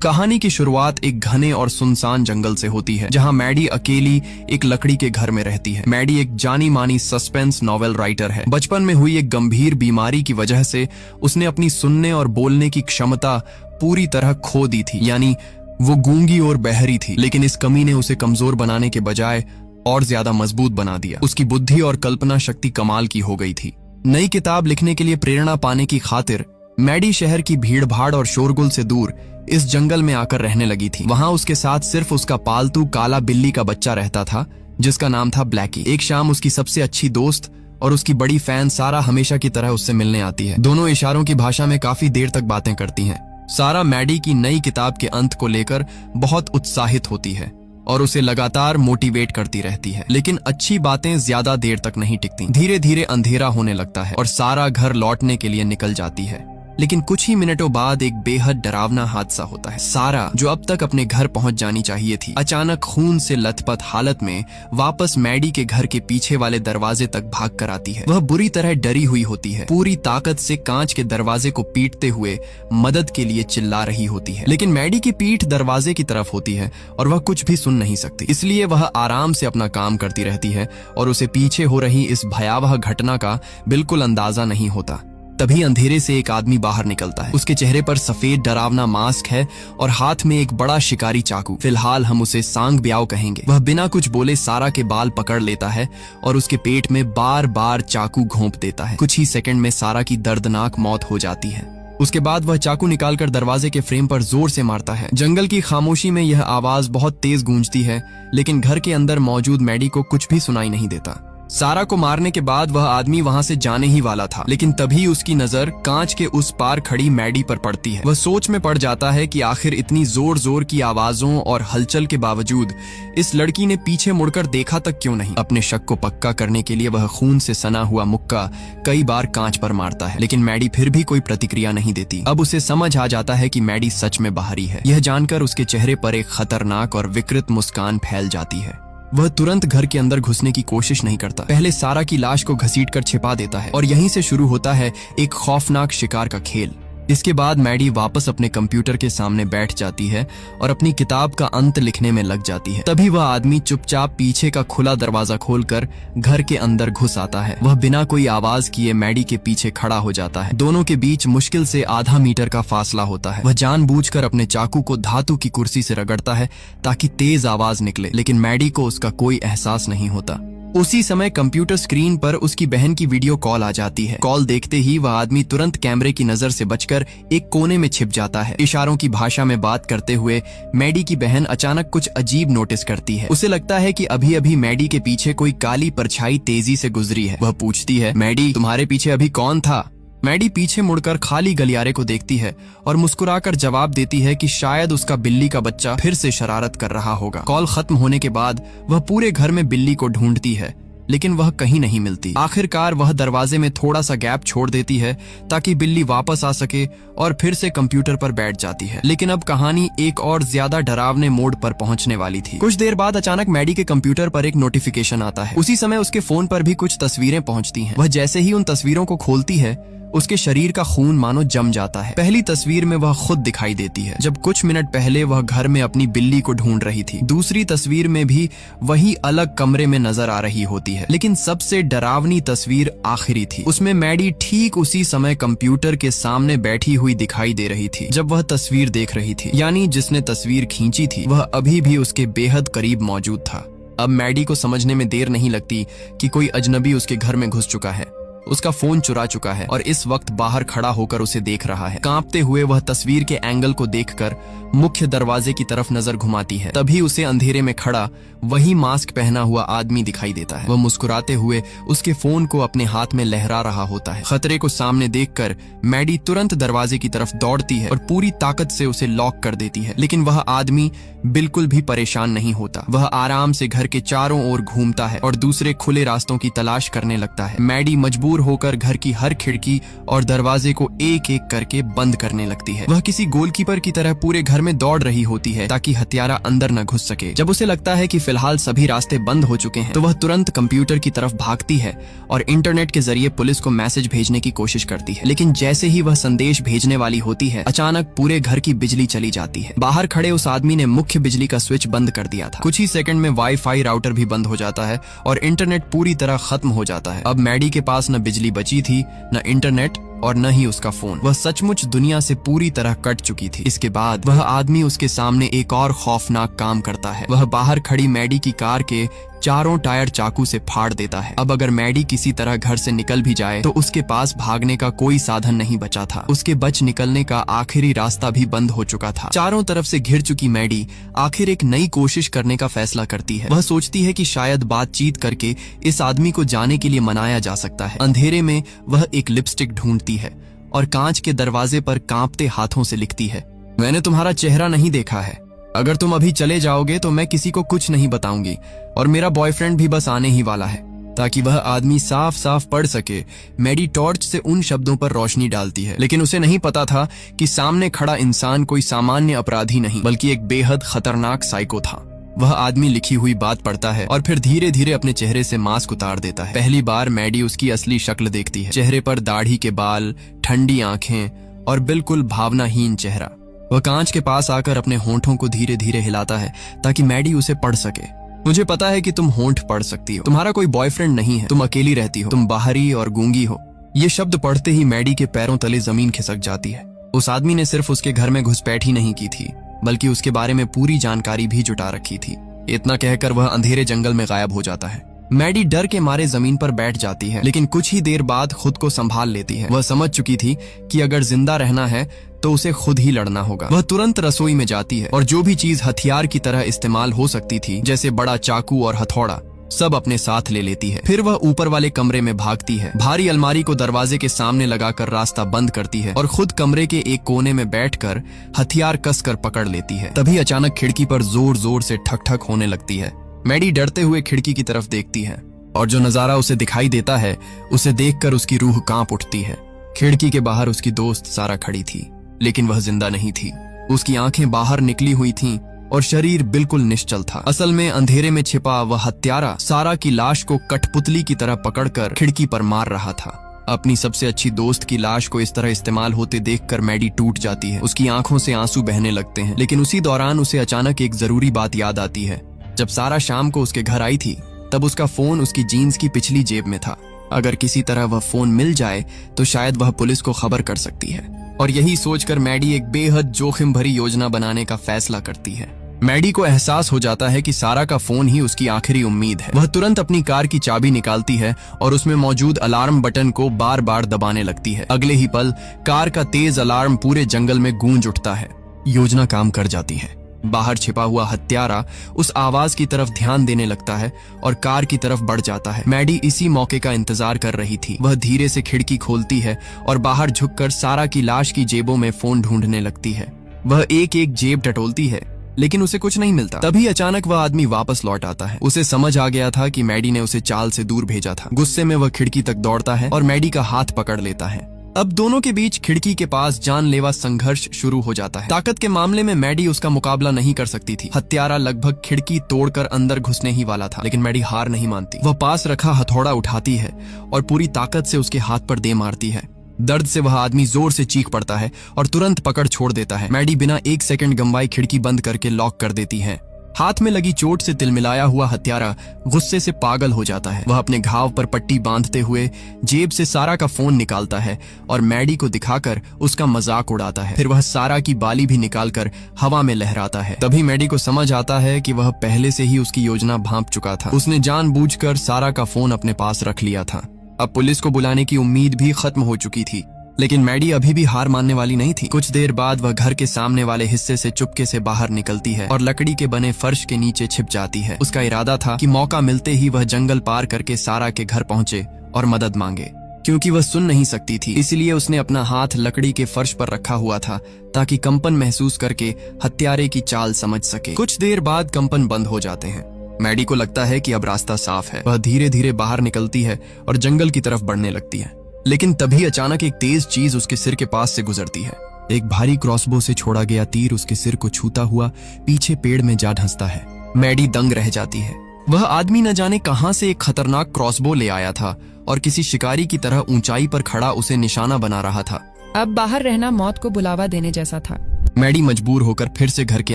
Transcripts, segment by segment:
कहानी की शुरुआत एक घने और सुनसान जंगल से होती है, जहां मैडी अकेली एक लकड़ी के घर में रहती है। मैडी एक जानी मानी सस्पेंस नॉवेल राइटर है। बचपन में हुई एक गंभीर बीमारी की वजह से उसने अपनी सुनने और बोलने की क्षमता पूरी तरह खो दी थी, यानी वो गूंगी और बहरी थी। लेकिन इस कमी ने उसे कमजोर बनाने के बजाय और ज्यादा मजबूत बना दिया। उसकी बुद्धि और कल्पना शक्ति कमाल की हो गई थी। नई किताब लिखने के लिए प्रेरणा पाने की खातिर मैडी शहर की भीड़-भाड़ और शोरगुल से दूर इस जंगल में आकर रहने लगी थी। वहां उसके साथ सिर्फ उसका पालतू काला बिल्ली का बच्चा रहता था, जिसका नाम था ब्लैकी। एक शाम उसकी सबसे अच्छी दोस्त और उसकी बड़ी फैन सारा हमेशा की तरह उससे मिलने आती है। दोनों इशारों की भाषा में काफी देर तक बातें करती हैं। सारा मैडी की नई किताब के अंत को लेकर बहुत उत्साहित होती है और उसे लगातार मोटिवेट करती रहती है। लेकिन अच्छी बातें ज्यादा देर तक नहीं टिकती। धीरे धीरे अंधेरा होने लगता है और सारा घर लौटने के लिए निकल जाती है। लेकिन कुछ ही मिनटों बाद एक बेहद डरावना हादसा होता है। सारा, जो अब तक अपने घर पहुंच जानी चाहिए थी, अचानक खून से लथपथ हालत में वापस मैडी के घर के पीछे वाले दरवाजे तक भाग कर आती है। वह बुरी तरह डरी हुई होती है, पूरी ताकत से कांच के दरवाजे को पीटते हुए मदद के लिए चिल्ला रही होती है। लेकिन मैडी की पीठ दरवाजे की तरफ होती है और वह कुछ भी सुन नहीं सकती। इसलिए वह आराम से अपना काम करती रहती है और उसे पीछे हो रही इस भयावह घटना का बिल्कुल अंदाजा नहीं होता। तभी अंधेरे से एक आदमी बाहर निकलता है। उसके चेहरे पर सफेद डरावना मास्क है और हाथ में एक बड़ा शिकारी चाकू। फिलहाल हम उसे सांग ब्याओ कहेंगे। वह बिना कुछ बोले सारा के बाल पकड़ लेता है और उसके पेट में बार बार चाकू घोंप देता है। कुछ ही सेकंड में सारा की दर्दनाक मौत हो जाती है। उसके बाद वह चाकू निकालकर दरवाजे के फ्रेम पर जोर से मारता है। जंगल की खामोशी में यह आवाज बहुत तेज गूंजती है, लेकिन घर के अंदर मौजूद मैडी को कुछ भी सुनाई नहीं देता। सारा को मारने के बाद वह आदमी वहां से जाने ही वाला था, लेकिन तभी उसकी नजर कांच के उस पार खड़ी मैडी पर पड़ती है। वह सोच में पड़ जाता है कि आखिर इतनी जोर जोर की आवाजों और हलचल के बावजूद इस लड़की ने पीछे मुड़कर देखा तक क्यों नहीं। अपने शक को पक्का करने के लिए वह खून से सना हुआ मुक्का कई बार कांच पर मारता है, लेकिन मैडी फिर भी कोई प्रतिक्रिया नहीं देती। अब उसे समझ आ जाता है कि मैडी सच में बाहरी है। यह जानकर उसके चेहरे पर एक खतरनाक और विकृत मुस्कान फैल जाती है। वह तुरंत घर के अंदर घुसने की कोशिश नहीं करता। पहले सारा की लाश को घसीटकर छिपा देता है और यहीं से शुरू होता है एक खौफनाक शिकार का खेल। इसके बाद मैडी वापस अपने कंप्यूटर के सामने बैठ जाती है और अपनी किताब का अंत लिखने में लग जाती है। तभी वह आदमी चुपचाप पीछे का खुला दरवाजा खोलकर घर के अंदर घुस आता है। वह बिना कोई आवाज किए मैडी के पीछे खड़ा हो जाता है। दोनों के बीच मुश्किल से आधा मीटर का फासला होता है। वह जानबूझकर अपने चाकू को धातु की कुर्सी से रगड़ता है ताकि तेज आवाज निकले, लेकिन मैडी को उसका कोई एहसास नहीं होता। उसी समय कंप्यूटर स्क्रीन पर उसकी बहन की वीडियो कॉल आ जाती है। कॉल देखते ही वह आदमी तुरंत कैमरे की नजर से बचकर एक कोने में छिप जाता है। इशारों की भाषा में बात करते हुए मैडी की बहन अचानक कुछ अजीब नोटिस करती है। उसे लगता है कि अभी अभी मैडी के पीछे कोई काली परछाई तेजी से गुजरी है। वह पूछती है, मैडी, तुम्हारे पीछे अभी कौन था? मैडी पीछे मुड़कर खाली गलियारे को देखती है और मुस्कुराकर जवाब देती है कि शायद उसका बिल्ली का बच्चा फिर से शरारत कर रहा होगा। कॉल खत्म होने के बाद वह पूरे घर में बिल्ली को ढूंढती है, लेकिन वह कहीं नहीं मिलती। आखिरकार वह दरवाजे में थोड़ा सा गैप छोड़ देती है ताकि बिल्ली वापस आ सके और फिर से कंप्यूटर पर बैठ जाती है। लेकिन अब कहानी एक और ज्यादा डरावने मोड़ पर पहुंचने वाली थी। कुछ देर बाद अचानक मैडी के कंप्यूटर पर एक नोटिफिकेशन आता है। उसी समय उसके फोन पर भी कुछ तस्वीरें पहुंचती हैं। वह जैसे ही उन तस्वीरों को खोलती है, उसके शरीर का खून मानो जम जाता है। पहली तस्वीर में वह खुद दिखाई देती है, जब कुछ मिनट पहले वह घर में अपनी बिल्ली को ढूंढ रही थी। दूसरी तस्वीर में भी वही अलग कमरे में नजर आ रही होती है, लेकिन सबसे डरावनी तस्वीर आखिरी थी। उसमें मैडी ठीक उसी समय कंप्यूटर के सामने बैठी हुई दिखाई दे रही थी जब वह तस्वीर देख रही थी, यानी जिसने तस्वीर खींची थी वह अभी भी उसके बेहद करीब मौजूद था। अब मैडी को समझने में देर नहीं लगती कि कोई अजनबी उसके घर में घुस चुका है, उसका फोन चुरा चुका है और इस वक्त बाहर खड़ा होकर उसे देख रहा है। कांपते हुए वह तस्वीर के एंगल को देखकर मुख्य दरवाजे की तरफ नजर घुमाती है। तभी उसे अंधेरे में खड़ा वही मास्क पहना हुआ आदमी दिखाई देता है। वह मुस्कुराते हुए उसके फोन को अपने हाथ में लहरा रहा होता है। खतरे को सामने देखकर मैडी तुरंत दरवाजे की तरफ दौड़ती है और पूरी ताकत से उसे लॉक कर देती है, लेकिन वह आदमी बिल्कुल भी परेशान नहीं होता। वह आराम से घर के चारों ओर घूमता है और दूसरे खुले रास्तों की तलाश करने लगता है। मैडी मजबूर मजबूर होकर घर की हर खिड़की और दरवाजे को एक एक करके बंद करने लगती है। वह किसी गोलकीपर की तरह पूरे घर में दौड़ रही होती है ताकि हत्यारा अंदर न घुस सके। जब उसे लगता है कि फिलहाल सभी रास्ते बंद हो चुके हैं तो वह तुरंत कंप्यूटर की तरफ भागती है और इंटरनेट के जरिए पुलिस को मैसेज भेजने की कोशिश करती है। लेकिन जैसे ही वह संदेश भेजने वाली होती है, अचानक पूरे घर की बिजली चली जाती है। बाहर खड़े उस आदमी ने मुख्य बिजली का स्विच बंद कर दिया था। कुछ ही सेकंड में वाईफाई राउटर भी बंद हो जाता है और इंटरनेट पूरी तरह खत्म हो जाता है। अब मैडी के पास न बिजली बची थी, न इंटरनेट और न ही उसका फोन। वह सचमुच दुनिया से पूरी तरह कट चुकी थी। इसके बाद वह आदमी उसके सामने एक और खौफनाक काम करता है। वह बाहर खड़ी मैडी की कार के चारों टायर चाकू से फाड़ देता है। अब अगर मैडी किसी तरह घर से निकल भी जाए तो उसके पास भागने का कोई साधन नहीं बचा था। उसके बच निकलने का आखिरी रास्ता भी बंद हो चुका था। चारों तरफ से घिर चुकी मैडी आखिर एक नई कोशिश करने का फैसला करती है। वह सोचती है कि शायद बातचीत करके इस आदमी को जाने के लिए मनाया जा सकता है। अंधेरे में वह एक लिपस्टिक ढूंढती है और कांच के दरवाजे पर कांपते हाथों से लिखती है, मैंने तुम्हारा चेहरा नहीं देखा है। अगर तुम अभी चले जाओगे तो मैं किसी को कुछ नहीं बताऊंगी और मेरा बॉयफ्रेंड भी बस आने ही वाला है। ताकि वह आदमी साफ साफ पढ़ सके, मैडी टॉर्च से उन शब्दों पर रोशनी डालती है। लेकिन उसे नहीं पता था कि सामने खड़ा इंसान कोई सामान्य अपराधी नहीं बल्कि एक बेहद खतरनाक साइको था। वह आदमी लिखी हुई बात पढ़ता है और फिर धीरे धीरे अपने चेहरे से मास्क उतार देता है। पहली बार मैडी उसकी असली शक्ल देखती है। चेहरे पर दाढ़ी के बाल, ठंडी आंखें और बिल्कुल भावनाहीन चेहरा। वह कांच के पास आकर अपने होंठों को धीरे धीरे हिलाता है ताकि मैडी उसे पढ़ सके। मुझे पता है कि तुम होंठ पढ़ सकती हो। तुम्हारा कोई बॉयफ्रेंड नहीं है। तुम अकेली रहती हो। तुम बाहरी और गूंगी हो। ये शब्द पढ़ते ही मैडी के पैरों तले जमीन खिसक जाती है। उस आदमी ने सिर्फ उसके घर में घुसपैठ ही नहीं की थी बल्कि उसके बारे में पूरी जानकारी भी जुटा रखी थी। इतना कहकर वह अंधेरे जंगल में गायब हो जाता है। मैडी डर के मारे जमीन पर बैठ जाती है, लेकिन कुछ ही देर बाद खुद को संभाल लेती है। वह समझ चुकी थी कि अगर जिंदा रहना है तो उसे खुद ही लड़ना होगा। वह तुरंत रसोई में जाती है और जो भी चीज हथियार की तरह इस्तेमाल हो सकती थी, जैसे बड़ा चाकू और हथौड़ा, सब अपने साथ ले लेती है। फिर वह ऊपर वाले कमरे में भागती है, भारी अलमारी को दरवाजे के सामने लगाकर रास्ता बंद करती है और खुद कमरे के एक कोने में बैठकर हथियार कसकर पकड़ लेती है। तभी अचानक खिड़की पर जोर जोर से ठक ठक होने लगती है। मैडी डरते हुए खिड़की की तरफ देखती है और जो नजारा उसे दिखाई देता है उसे देखकर उसकी रूह कांप उठती है। खिड़की के बाहर उसकी दोस्त सारा खड़ी थी, लेकिन वह जिंदा नहीं थी। उसकी आंखें बाहर निकली हुई थीं और शरीर बिल्कुल निश्चल था। असल में अंधेरे में छिपा वह हत्यारा सारा की लाश को कठपुतली की तरह पकड़कर खिड़की पर मार रहा था। अपनी सबसे अच्छी दोस्त की लाश को इस तरह इस्तेमाल होते देखकर मैडी टूट जाती है। उसकी आंखों से आंसू बहने लगते हैं। लेकिन उसी दौरान उसे अचानक एक जरूरी बात याद आती है। जब सारा शाम को उसके घर आई थी तब उसका फोन उसकी जीन्स की पिछली जेब में था। अगर किसी तरह वह फोन मिल जाए तो शायद वह पुलिस को खबर कर सकती है। और यही सोचकर मैडी एक बेहद जोखिम भरी योजना बनाने का फैसला करती है। मैडी को एहसास हो जाता है कि सारा का फोन ही उसकी आखिरी उम्मीद है। वह तुरंत अपनी कार की चाबी निकालती है और उसमें मौजूद अलार्म बटन को बार बार दबाने लगती है। अगले ही पल कार का तेज अलार्म पूरे जंगल में गूंज उठता है। योजना काम कर जाती है। बाहर छिपा हुआ हत्यारा उस आवाज की तरफ ध्यान देने लगता है और कार की तरफ बढ़ जाता है। मैडी इसी मौके का इंतजार कर रही थी। वह धीरे से खिड़की खोलती है और बाहर झुककर सारा की लाश की जेबों में फोन ढूंढने लगती है। वह एक एक जेब टटोलती है, लेकिन उसे कुछ नहीं मिलता। तभी अचानक वह आदमी वापस लौट आता है। उसे समझ आ गया था कि मैडी ने उसे चाल से दूर भेजा था। गुस्से में वह खिड़की तक दौड़ता है और मैडी का हाथ पकड़ लेता है। अब दोनों के बीच खिड़की के पास जानलेवा संघर्ष शुरू हो जाता है। ताकत के मामले में मैडी उसका मुकाबला नहीं कर सकती थी। हत्यारा लगभग खिड़की तोड़कर अंदर घुसने ही वाला था, लेकिन मैडी हार नहीं मानती। वह पास रखा हथौड़ा उठाती है और पूरी ताकत से उसके हाथ पर दे मारती है। दर्द से वह आदमी जोर से चीख पड़ता है और तुरंत पकड़ छोड़ देता है। मैडी बिना एक सेकंड गंवाए खिड़की बंद करके लॉक कर देती है। हाथ में लगी चोट से तिलमिलाया हुआ हत्यारा गुस्से से पागल हो जाता है। वह अपने घाव पर पट्टी बांधते हुए जेब से सारा का फोन निकालता है और मैडी को दिखाकर उसका मजाक उड़ाता है। फिर वह सारा की बाली भी निकालकर हवा में लहराता है। तभी मैडी को समझ आता है कि वह पहले से ही उसकी योजना भांप चुका था। उसने जानबूझकर सारा का फोन अपने पास रख लिया था। अब पुलिस को बुलाने की उम्मीद भी खत्म हो चुकी थी, लेकिन मैडी अभी भी हार मानने वाली नहीं थी। कुछ देर बाद वह घर के सामने वाले हिस्से से चुपके से बाहर निकलती है और लकड़ी के बने फर्श के नीचे छिप जाती है। उसका इरादा था कि मौका मिलते ही वह जंगल पार करके सारा के घर पहुंचे और मदद मांगे। क्योंकि वह सुन नहीं सकती थी, इसलिए उसने अपना हाथ लकड़ी के फर्श पर रखा हुआ था ताकि कंपन महसूस करके हत्यारे की चाल समझ सके। कुछ देर बाद कंपन बंद हो जाते हैं मैडी को लगता है कि अब रास्ता साफ है। वह धीरे धीरे बाहर निकलती है और जंगल की तरफ बढ़ने लगती है, लेकिन तभी अचानक एक तेज चीज उसके सिर के पास से गुजरती है। एक भारी क्रॉसबो से छोड़ा गया तीर उसके सिर को छूता हुआ पीछे पेड़ में जा धंसता है। मैडी दंग रह जाती है। वह आदमी न जाने कहां से एक खतरनाक क्रॉसबो ले आया था और किसी शिकारी की तरह ऊंचाई पर खड़ा उसे निशाना बना रहा था। अब बाहर रहना मौत को बुलावा देने जैसा था। मैडी मजबूर होकर फिर से घर के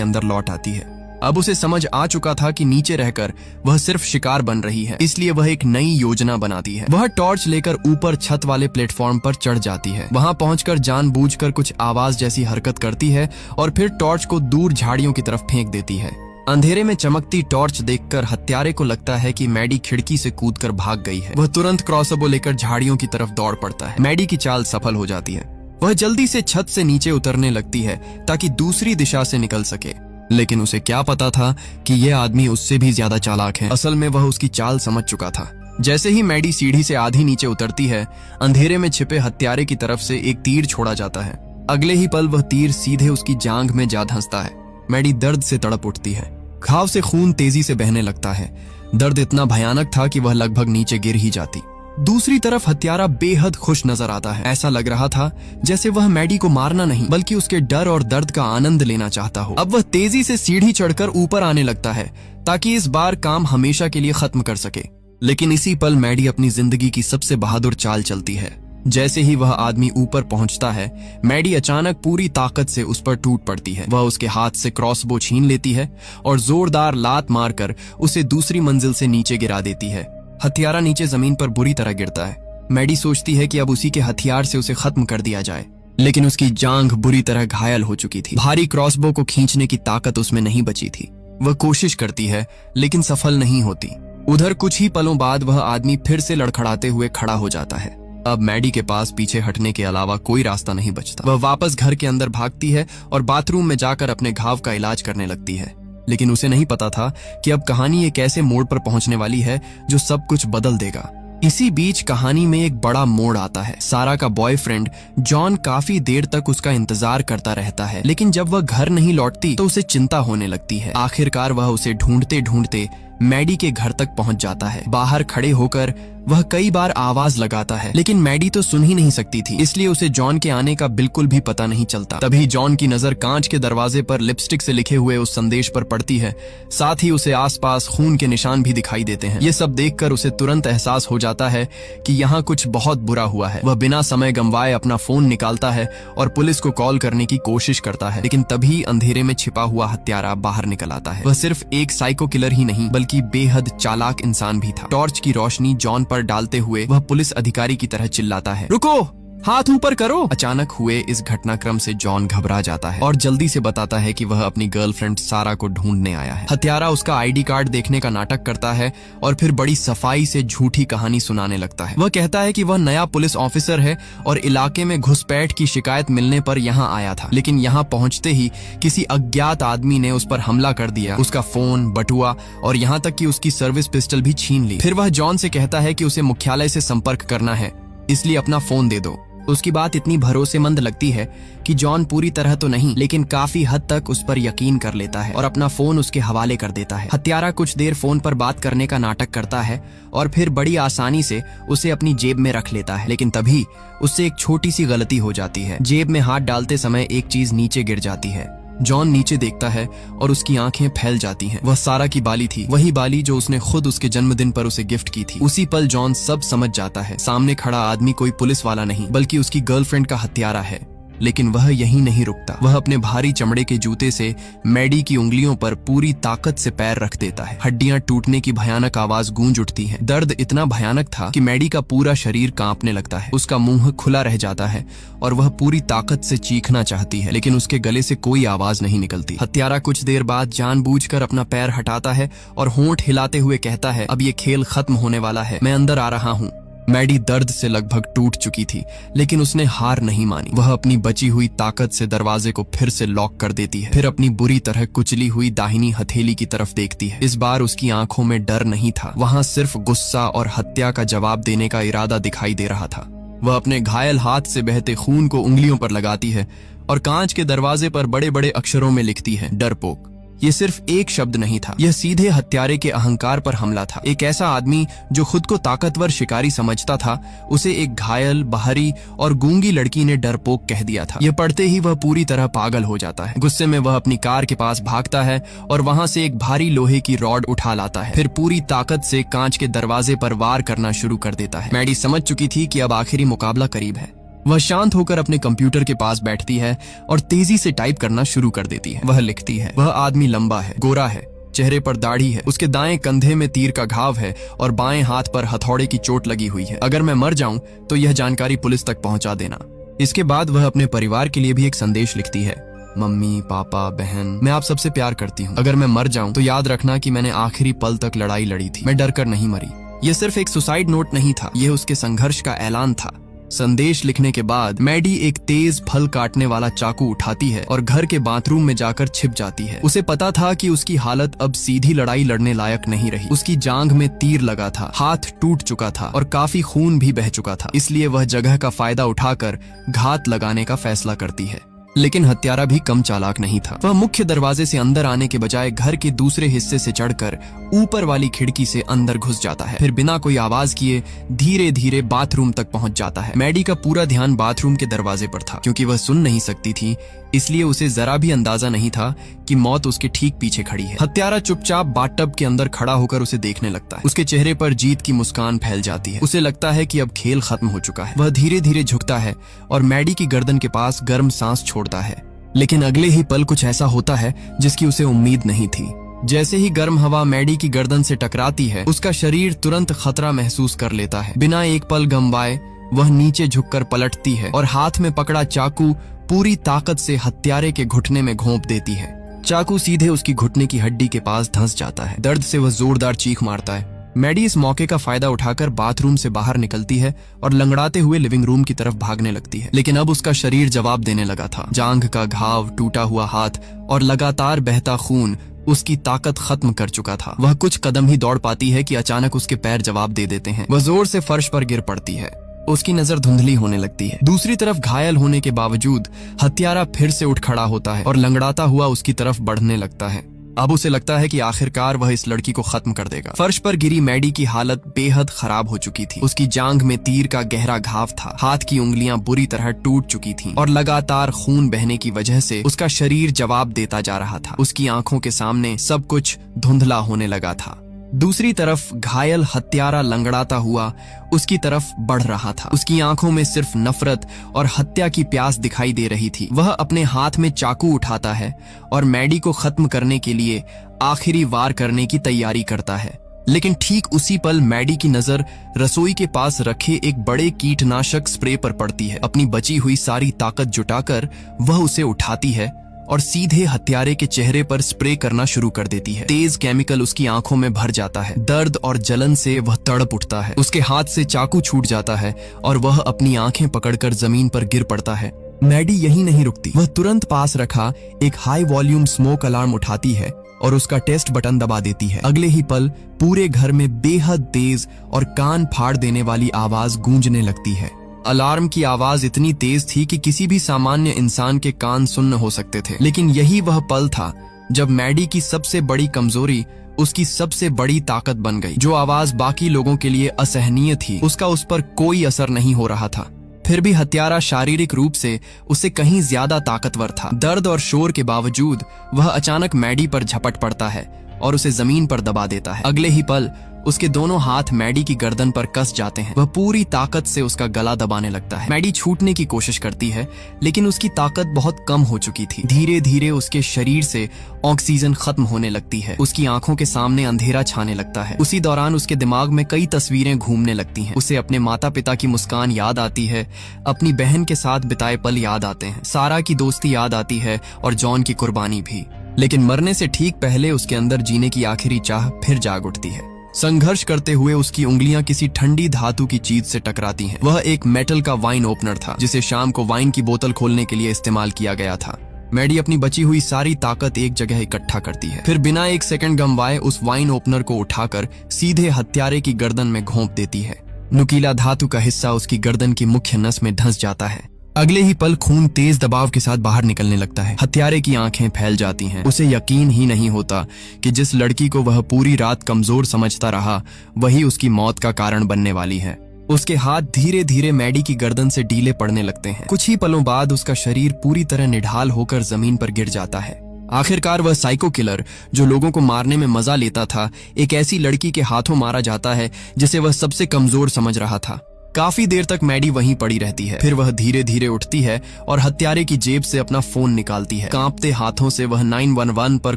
अंदर लौट आती है। अब उसे समझ आ चुका था कि नीचे रहकर वह सिर्फ शिकार बन रही है, इसलिए वह एक नई योजना बनाती है। वह टॉर्च लेकर ऊपर छत वाले प्लेटफॉर्म पर चढ़ जाती है। वहां पहुंचकर जानबूझकर कुछ आवाज जैसी हरकत करती है और फिर टॉर्च को दूर झाड़ियों की तरफ फेंक देती है। अंधेरे में चमकती टॉर्च देखकर हत्यारे को लगता है कि मैडी खिड़की से कूदकर भाग गई है। वह तुरंत क्रॉसबो लेकर झाड़ियों की तरफ दौड़ पड़ता है। मैडी की चाल सफल हो जाती है। वह जल्दी से छत से नीचे उतरने लगती है ताकि दूसरी दिशा से निकल सके, लेकिन उसे क्या पता था कि यह आदमी उससे भी ज्यादा चालाक है। असल में वह उसकी चाल समझ चुका था। जैसे ही मैडी सीढ़ी से आधी नीचे उतरती है, अंधेरे में छिपे हत्यारे की तरफ से एक तीर छोड़ा जाता है। अगले ही पल वह तीर सीधे उसकी जांघ में जा धंसता है। मैडी दर्द से तड़प उठती है। घाव से खून तेजी से बहने लगता है। दर्द इतना भयानक था कि वह लगभग नीचे गिर ही जाती। दूसरी तरफ हत्यारा बेहद खुश नजर आता है। ऐसा लग रहा था जैसे वह मैडी को मारना नहीं बल्कि उसके डर और दर्द का आनंद लेना चाहता हो। अब वह तेजी से सीढ़ी चढ़कर ऊपर आने लगता है ताकि इस बार काम हमेशा के लिए खत्म कर सके। लेकिन इसी पल मैडी अपनी जिंदगी की सबसे बहादुर चाल चलती है। जैसे ही वह आदमी ऊपर पहुंचता है, मैडी अचानक पूरी ताकत से उस पर टूट पड़ती है। वह उसके हाथ से क्रॉसबो छीन लेती है और जोरदार लात मारकर उसे दूसरी मंजिल से नीचे गिरा देती है। हथियारा नीचे जमीन पर बुरी तरह गिरता है। मैडी सोचती है कि अब उसी के हथियार से उसे खत्म कर दिया जाए, लेकिन उसकी जांघ बुरी तरह घायल हो चुकी थी। भारी क्रॉसबो को खींचने की ताकत उसमें नहीं बची थी। वह कोशिश करती है लेकिन सफल नहीं होती। उधर कुछ ही पलों बाद वह आदमी फिर से लड़खड़ाते हुए खड़ा हो जाता है। अब मैडी के पास पीछे हटने के अलावा कोई रास्ता नहीं बचता। वह वापस घर के अंदर भागती है और बाथरूम में जाकर अपने घाव का इलाज करने लगती है, लेकिन उसे नहीं पता था कि अब कहानी एक ऐसे मोड़ पर पहुंचने वाली है जो सब कुछ बदल देगा। इसी बीच कहानी में एक बड़ा मोड़ आता है। सारा का बॉयफ्रेंड जॉन काफी देर तक उसका इंतजार करता रहता है, लेकिन जब वह घर नहीं लौटती तो उसे चिंता होने लगती है। आखिरकार वह उसे ढूंढते ढूंढते मैडी के घर तक पहुंच जाता है। बाहर खड़े होकर वह कई बार आवाज लगाता है, लेकिन मैडी तो सुन ही नहीं सकती थी, इसलिए उसे जॉन के आने का बिल्कुल भी पता नहीं चलता। तभी जॉन की नजर कांच के दरवाजे पर लिपस्टिक से लिखे हुए उस संदेश पर पड़ती है। साथ ही उसे आसपास खून के निशान भी दिखाई देते हैं। ये सब देखकर उसे तुरंत एहसास हो जाता है कि यहाँ कुछ बहुत बुरा हुआ है। वह बिना समय गंवाए अपना फोन निकालता है और पुलिस को कॉल करने की कोशिश करता है, लेकिन तभी अंधेरे में छिपा हुआ हत्यारा बाहर निकल आता है। वह सिर्फ एक साइको किलर ही नहीं बल्कि बेहद चालाक इंसान भी था। टॉर्च की रोशनी जॉन पर डालते हुए वह पुलिस अधिकारी की तरह चिल्लाता है, रुको, हाथ ऊपर करो। अचानक हुए इस घटनाक्रम से जॉन घबरा जाता है और जल्दी से बताता है कि वह अपनी गर्लफ्रेंड सारा को ढूंढने आया है। हत्यारा उसका आईडी कार्ड देखने का नाटक करता है और फिर बड़ी सफाई से झूठी कहानी सुनाने लगता है। वह कहता है कि वह नया पुलिस ऑफिसर है और इलाके में घुसपैठ की शिकायत मिलने पर यहाँ आया था, लेकिन यहाँ पहुंचते ही किसी अज्ञात आदमी ने उस पर हमला कर दिया। उसका फोन, बटुआ और यहाँ तक कि उसकी सर्विस पिस्टल भी छीन ली। फिर वह जॉन से कहता है कि उसे मुख्यालय से संपर्क करना है, इसलिए अपना फोन दे दो। उसकी बात इतनी भरोसेमंद लगती है कि जॉन पूरी तरह तो नहीं लेकिन काफी हद तक उस पर यकीन कर लेता है और अपना फोन उसके हवाले कर देता है। हत्यारा कुछ देर फोन पर बात करने का नाटक करता है और फिर बड़ी आसानी से उसे अपनी जेब में रख लेता है, लेकिन तभी उससे एक छोटी सी गलती हो जाती है। जेब में हाथ डालते समय एक चीज नीचे गिर जाती है। जॉन नीचे देखता है और उसकी आंखें फैल जाती हैं। वह सारा की बाली थी, वही बाली जो उसने खुद उसके जन्मदिन पर उसे गिफ्ट की थी। उसी पल जॉन सब समझ जाता है। सामने खड़ा आदमी कोई पुलिस वाला नहीं बल्कि उसकी गर्लफ्रेंड का हत्यारा है। लेकिन वह यहीं नहीं रुकता। वह अपने भारी चमड़े के जूते से मैडी की उंगलियों पर पूरी ताकत से पैर रख देता है। हड्डियां टूटने की भयानक आवाज गूंज उठती है। दर्द इतना भयानक था कि मैडी का पूरा शरीर कांपने लगता है। उसका मुंह खुला रह जाता है और वह पूरी ताकत से चीखना चाहती है, लेकिन उसके गले से कोई आवाज नहीं निकलती। हत्यारा कुछ देर बाद जानबूझकर अपना पैर हटाता है और होंठ हिलाते हुए कहता है, अब ये खेल खत्म होने वाला है, मैं अंदर आ रहा हूँ। मैडी दर्द से लगभग टूट चुकी थी, लेकिन उसने हार नहीं मानी। वह अपनी बची हुई ताकत से दरवाजे को फिर से लॉक कर देती है। फिर अपनी बुरी तरह कुचली हुई दाहिनी हथेली की तरफ देखती है। इस बार उसकी आंखों में डर नहीं था, वहां सिर्फ गुस्सा और हत्या का जवाब देने का इरादा दिखाई दे रहा था। वह अपने घायल हाथ से बहते खून को उंगलियों पर लगाती है और कांच के दरवाजे पर बड़े बड़े अक्षरों में लिखती है, डरपोक। ये सिर्फ एक शब्द नहीं था, यह सीधे हत्यारे के अहंकार पर हमला था। एक ऐसा आदमी जो खुद को ताकतवर शिकारी समझता था, उसे एक घायल, बाहरी और गूंगी लड़की ने डरपोक कह दिया था। यह पढ़ते ही वह पूरी तरह पागल हो जाता है। गुस्से में वह अपनी कार के पास भागता है और वहां से एक भारी लोहे की रॉड उठा लाता है। फिर पूरी ताकत से कांच के दरवाजे पर वार करना शुरू कर देता है। मैडी समझ चुकी थी कि अब आखिरी मुकाबला करीब है। वह शांत होकर अपने कंप्यूटर के पास बैठती है और तेजी से टाइप करना शुरू कर देती है। वह लिखती है, वह आदमी लंबा है, गोरा है, चेहरे पर दाढ़ी है, उसके दाएं कंधे में तीर का घाव है और बाएं हाथ पर हथौड़े की चोट लगी हुई है। अगर मैं मर जाऊं तो यह जानकारी पुलिस तक पहुंचा देना। इसके बाद वह अपने परिवार के लिए भी एक संदेश लिखती है, मम्मी, पापा, बहन, मैं आप सबसे प्यार करती हूँ। अगर मैं मर जाऊं तो याद रखना कि मैंने आखिरी पल तक लड़ाई लड़ी थी, मैं डर कर नहीं मरी। यह सिर्फ एक सुसाइड नोट नहीं था, यह उसके संघर्ष का ऐलान था। संदेश लिखने के बाद मैडी एक तेज फल काटने वाला चाकू उठाती है और घर के बाथरूम में जाकर छिप जाती है। उसे पता था कि उसकी हालत अब सीधी लड़ाई लड़ने लायक नहीं रही। उसकी जांघ में तीर लगा था, हाथ टूट चुका था और काफी खून भी बह चुका था। इसलिए वह जगह का फायदा उठाकर घात लगाने का फैसला करती है। लेकिन हत्यारा भी कम चालाक नहीं था। वह मुख्य दरवाजे से अंदर आने के बजाय घर के दूसरे हिस्से से चढ़कर ऊपर वाली खिड़की से अंदर घुस जाता है। फिर बिना कोई आवाज किए धीरे धीरे बाथरूम तक पहुंच जाता है। मैडी का पूरा ध्यान बाथरूम के दरवाजे पर था। क्योंकि वह सुन नहीं सकती थी, इसलिए उसे जरा भी अंदाजा नहीं था कि मौत उसके ठीक पीछे खड़ी है। हत्यारा चुपचाप बाथटब के अंदर खड़ा होकर उसे देखने लगता है। उसके चेहरे पर जीत की मुस्कान फैल जाती है। उसे लगता है कि अब खेल खत्म हो चुका है। वह धीरे धीरे झुकता है और मैडी की गर्दन के पास गर्म सांस छोड़ता है। लेकिन अगले ही पल कुछ ऐसा होता है जिसकी उसे उम्मीद नहीं थी। जैसे ही गर्म हवा मैडी की गर्दन से टकराती है, उसका शरीर तुरंत खतरा महसूस कर लेता है। बिना एक पल गंवाए वह नीचे झुककर पलटती है और हाथ में पकड़ा चाकू पूरी ताकत से हत्यारे के घुटने में घोंप देती है। चाकू सीधे उसकी घुटने की हड्डी के पास धंस जाता है। दर्द से वह जोरदार चीख मारता है। मैडी इस मौके का फायदा उठाकर बाथरूम से बाहर निकलती है और लंगड़ाते हुए लिविंग रूम की तरफ भागने लगती है। लेकिन अब उसका शरीर जवाब देने लगा था। जांघ का घाव, टूटा हुआ हाथ और लगातार बहता खून उसकी ताकत खत्म कर चुका था। वह कुछ कदम ही दौड़ पाती है कि अचानक उसके पैर जवाब दे देते हैं। वह जोर से फर्श पर गिर पड़ती है। उसकी नजर धुंधली होने लगती है। दूसरी तरफ घायल होने के बावजूद हत्यारा फिर से उठ खड़ा होता है और लंगड़ाता हुआ उसकी तरफ बढ़ने लगता है। अब उसे लगता है कि आखिरकार वह इस लड़की को खत्म कर देगा। फर्श पर गिरी मैडी की हालत बेहद खराब हो चुकी थी। उसकी जांघ में तीर का गहरा घाव था, हाथ की उंगलियां बुरी तरह टूट चुकी थीं और लगातार खून बहने की वजह से उसका शरीर जवाब देता जा रहा था। उसकी आंखों के सामने सब कुछ धुंधला होने लगा था। दूसरी तरफ घायल हत्यारा लंगड़ाता हुआ उसकी तरफ बढ़ रहा था। उसकी आंखों में सिर्फ नफरत और हत्या की प्यास दिखाई दे रही थी। वह अपने हाथ में चाकू उठाता है और मैडी को खत्म करने के लिए आखिरी वार करने की तैयारी करता है। लेकिन ठीक उसी पल मैडी की नजर रसोई के पास रखे एक बड़े कीटनाशक स्प्रे पर पड़ती है। अपनी बची हुई सारी ताकत जुटाकर वह उसे उठाती है और सीधे हत्यारे के चेहरे पर स्प्रे करना शुरू कर देती है। तेज केमिकल उसकी आंखों में भर जाता है। दर्द और जलन से वह तड़प उठता है। उसके हाथ से चाकू छूट जाता है और वह अपनी आंखें पकड़कर जमीन पर गिर पड़ता है। मैडी यहीं नहीं रुकती। वह तुरंत पास रखा एक हाई वॉल्यूम स्मोक अलार्म उठाती है और उसका टेस्ट बटन दबा देती है। अगले ही पल पूरे घर में बेहद तेज और कान फाड़ देने वाली आवाज गूंजने लगती है। अलार्म की आवाज इतनी तेज थी कि किसी भी सामान्य इंसान के कान सुन्न हो सकते थे। लेकिन यही वह पल था जब मैडी की सबसे बड़ी कमजोरी उसकी सबसे बड़ी ताकत बन गई। जो आवाज बाकी लोगों के लिए असहनीय थी, उसका उस पर कोई असर नहीं हो रहा था। फिर भी हत्यारा शारीरिक रूप से उससे कहीं ज्यादा ताकतवर था। दर्द और शोर के बावजूद वह अचानक मैडी पर झपट पड़ता है और उसे जमीन पर दबा देता है। अगले ही पल उसके दोनों हाथ मैडी की गर्दन पर कस जाते हैं। वह पूरी ताकत से उसका गला दबाने लगता है। मैडी छूटने की कोशिश करती है, लेकिन उसकी ताकत बहुत कम हो चुकी थी। धीरे धीरे उसके शरीर से ऑक्सीजन खत्म होने लगती है। उसकी आंखों के सामने अंधेरा छाने लगता है। उसी दौरान उसके दिमाग में कई तस्वीरें घूमने लगती हैं। उसे अपने माता पिता की मुस्कान याद आती है, अपनी बहन के साथ बिताए पल याद आते हैं, सारा की दोस्ती याद आती है और जॉन की कुर्बानी भी। लेकिन मरने से ठीक पहले उसके अंदर जीने की आखिरी चाह फिर जाग उठती है। संघर्ष करते हुए उसकी उंगलियां किसी ठंडी धातु की चीज से टकराती हैं। वह एक मेटल का वाइन ओपनर था, जिसे शाम को वाइन की बोतल खोलने के लिए इस्तेमाल किया गया था। मैडी अपनी बची हुई सारी ताकत एक जगह इकट्ठा करती है। फिर बिना एक सेकंड गंवाए उस वाइन ओपनर को उठाकर सीधे हत्यारे की गर्दन में घोंप देती है। नुकीला धातु का हिस्सा उसकी गर्दन की मुख्य नस में धंस जाता है। अगले ही पल खून तेज दबाव के साथ बाहर निकलने लगता है। हत्यारे की आंखें फैल जाती हैं। उसे यकीन ही नहीं होता कि जिस लड़की को वह पूरी रात कमजोर समझता रहा वही उसकी मौत का कारण बनने वाली है। उसके हाथ धीरे धीरे मैडी की गर्दन से ढीले पड़ने लगते हैं। कुछ ही पलों बाद उसका शरीर पूरी तरह निढाल होकर जमीन पर गिर जाता है। आखिरकार वह साइको किलर जो लोगों को मारने में मजा लेता था, एक ऐसी लड़की के हाथों मारा जाता है जिसे वह सबसे कमजोर समझ रहा था। काफी देर तक मैडी वहीं पड़ी रहती है। फिर वह धीरे धीरे उठती है और हत्यारे की जेब से अपना फोन निकालती है। कांपते हाथों से वह 911 पर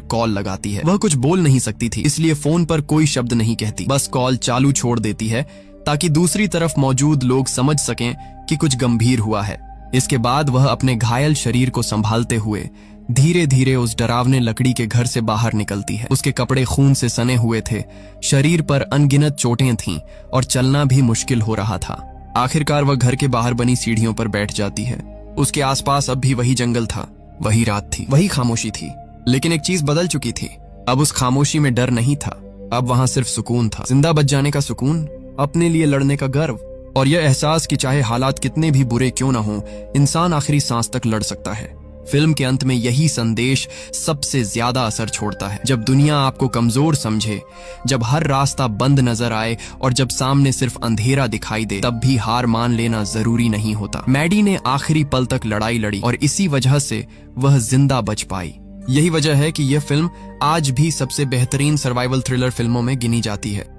कॉल लगाती है। वह कुछ बोल नहीं सकती थी, इसलिए फोन पर कोई शब्द नहीं कहती, बस कॉल चालू छोड़ देती है ताकि दूसरी तरफ मौजूद लोग समझ सकें कि कुछ गंभीर हुआ है। इसके बाद वह अपने घायल शरीर को संभालते हुए धीरे धीरे उस डरावने लकड़ी के घर से बाहर निकलती है। उसके कपड़े खून से सने हुए थे, शरीर पर अनगिनत चोटें थीं और चलना भी मुश्किल हो रहा था। आखिरकार वह घर के बाहर बनी सीढ़ियों पर बैठ जाती है। उसके आसपास अब भी वही जंगल था, वही रात थी, वही खामोशी थी। लेकिन एक चीज बदल चुकी थी। अब उस खामोशी में डर नहीं था, अब वहां सिर्फ सुकून था। जिंदा बच जाने का सुकून, अपने लिए लड़ने का गर्व और यह एहसास कि चाहे हालात कितने भी बुरे क्यों ना हो, इंसान आखिरी सांस तक लड़ सकता है। फिल्म के अंत में यही संदेश सबसे ज्यादा असर छोड़ता है। जब दुनिया आपको कमजोर समझे, जब हर रास्ता बंद नजर आए और जब सामने सिर्फ अंधेरा दिखाई दे, तब भी हार मान लेना जरूरी नहीं होता। मैडी ने आखिरी पल तक लड़ाई लड़ी और इसी वजह से वह जिंदा बच पाई। यही वजह है कि यह फिल्म आज भी सबसे बेहतरीन सर्वाइवल थ्रिलर फिल्मों में गिनी जाती है।